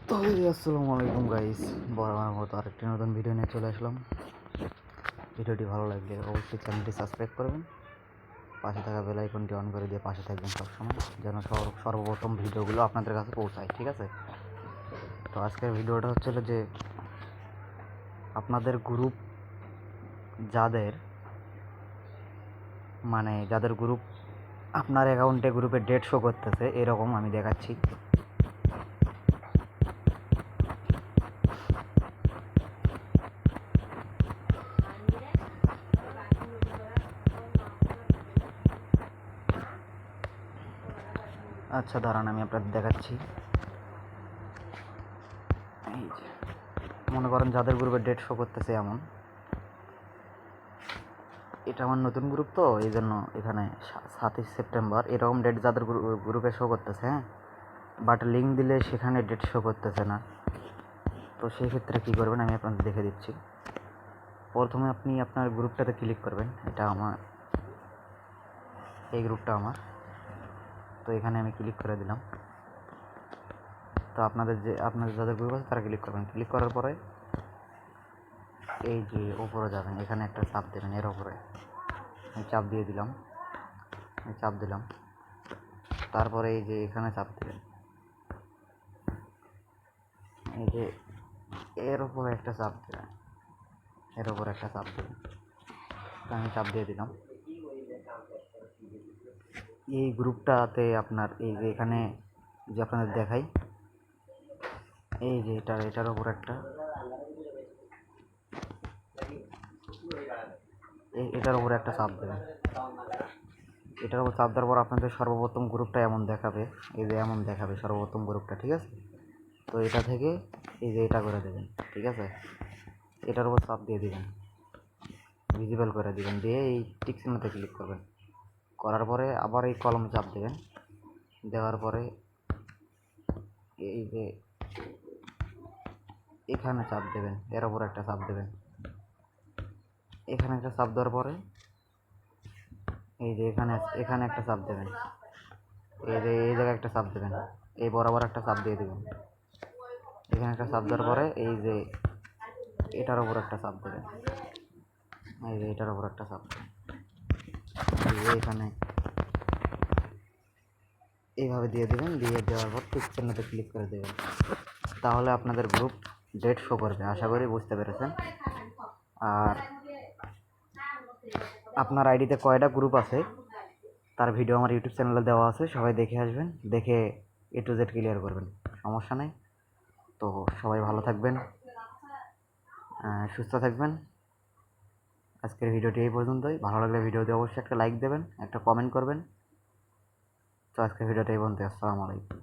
তো আসসালামু আলাইকুম গাইস, বরাবর মতো আরেকটি নতুন ভিডিও নিয়ে চলে আসলাম। ভিডিওটি ভালো লাগলে অবশ্যই চ্যানেলটি সাবস্ক্রাইব করবেন, পাশে থাকা বেল আইকনটি অন করে দিয়ে পাশে থাকবেন সবসময়, যেন সর্বপ্রথম ভিডিওগুলো আপনাদের কাছে পৌঁছায়। ঠিক আছে? তো আজকের ভিডিওটা হচ্ছে যে আপনাদের গ্রুপ যাদের যাদের গ্রুপ আপনার অ্যাকাউন্টে গ্রুপে ডেট শো করতেছে এরকম আমি দেখাচ্ছি। আচ্ছা দাঁড়ান, আমি আপনাদের দেখাচ্ছি। এই যে মনে করেন যাদের গ্রুপে ডেট শো করতেছে এমন, এটা আমার নতুন গ্রুপ, তো এই জন্য এখানে 27 সেপ্টেম্বর এরকম ডেট যাদের গ্রুপে শো করতেছে, হ্যাঁ, বাট লিঙ্ক দিলে সেখানে ডেট শো করতেছে না। তো সেক্ষেত্রে কী করবেন আমি আপনাদের দেখে দিচ্ছি। প্রথমে আপনি আপনার গ্রুপটাতে ক্লিক করবেন। এটা আমার, এই গ্রুপটা আমার, তো এখানে আমি ক্লিক করে দিলাম। তো আপনাদের যাদের গ্রুপ আছে তারা ক্লিক করবেন। ক্লিক করার পরে এই যে ওপরে যাবেন, এখানে একটা চাপ দেবেন, এর ওপরে আমি চাপ দিয়ে দিলাম, চাপ দিলাম। তারপরে এই যে এখানে চাপ দেবেন, এই যে এর উপরে একটা চাপ দেবেন, এর উপরে একটা চাপ দেবেন। আমি চাপ দিয়ে দিলাম। এই গ্রুপটাতে আপনার এই যে এখানে যে আপনাদের দেখাই, এই যে এটার উপর একটা, এটার উপরে একটা চাপ দেবেন। এটার উপর চাপ দেওয়ার পর আপনাদের সর্বপ্রথম গ্রুপটা এমন দেখাবে, এই যে এমন দেখাবে সর্বপ্রথম গ্রুপটা। ঠিক আছে? তো এটা থেকে এই যে এটা করে দেবেন। ঠিক আছে? এটার উপর চাপ দিয়ে দিবেন, ভিজিবল করে দিবেন, দিয়ে এই টিক চিহ্নতে ক্লিক করবেন। করার পরে আবার এই কলমে চাপ দেবেন। দেওয়ার পরে এই যে এখানে চাপ দেবেন, এর উপর একটা চাপ দেবেন। এখানে একটা চাপ দেওয়ার পরে এই যে এখানে একটা চাপ দেবেন, এই যে এই জায়গায় একটা চাপ দেবেন, এই বরাবর একটা চাপ দিয়ে দেবেন। এখানে একটা চাপ দেওয়ার পরে এই যে এটার উপর একটা চাপ দেবেন, এই যে এটার উপর একটা চাপ দেবেন। এখানে এইভাবে দিয়ে দেবেন। দিয়ে দেওয়ার পর টিক চিহ্নতে ক্লিক করে দেবেন। তাহলে আপনাদের গ্রুপ ডেট শো করবে। আশা করি বুঝতে পেরেছেন। আর আপনার আইডিতে কয়টা গ্রুপ আছে তার ভিডিও আমার ইউটিউব চ্যানেলে দেওয়া আছে, সবাই দেখে আসবেন, দেখে A to Z ক্লিয়ার করবেন, সমস্যা নেই। তো সবাই ভালো থাকবেন, সুস্থ থাকবেন। আজকের ভিডিওটি এই পর্যন্তই। ভালো লাগলে ভিডিওতে অবশ্যই একটা লাইক দেবেন, একটা কমেন্ট করবেন। তো আজকের ভিডিওটা এই পর্যন্তই। আসসালামু আলাইকুম।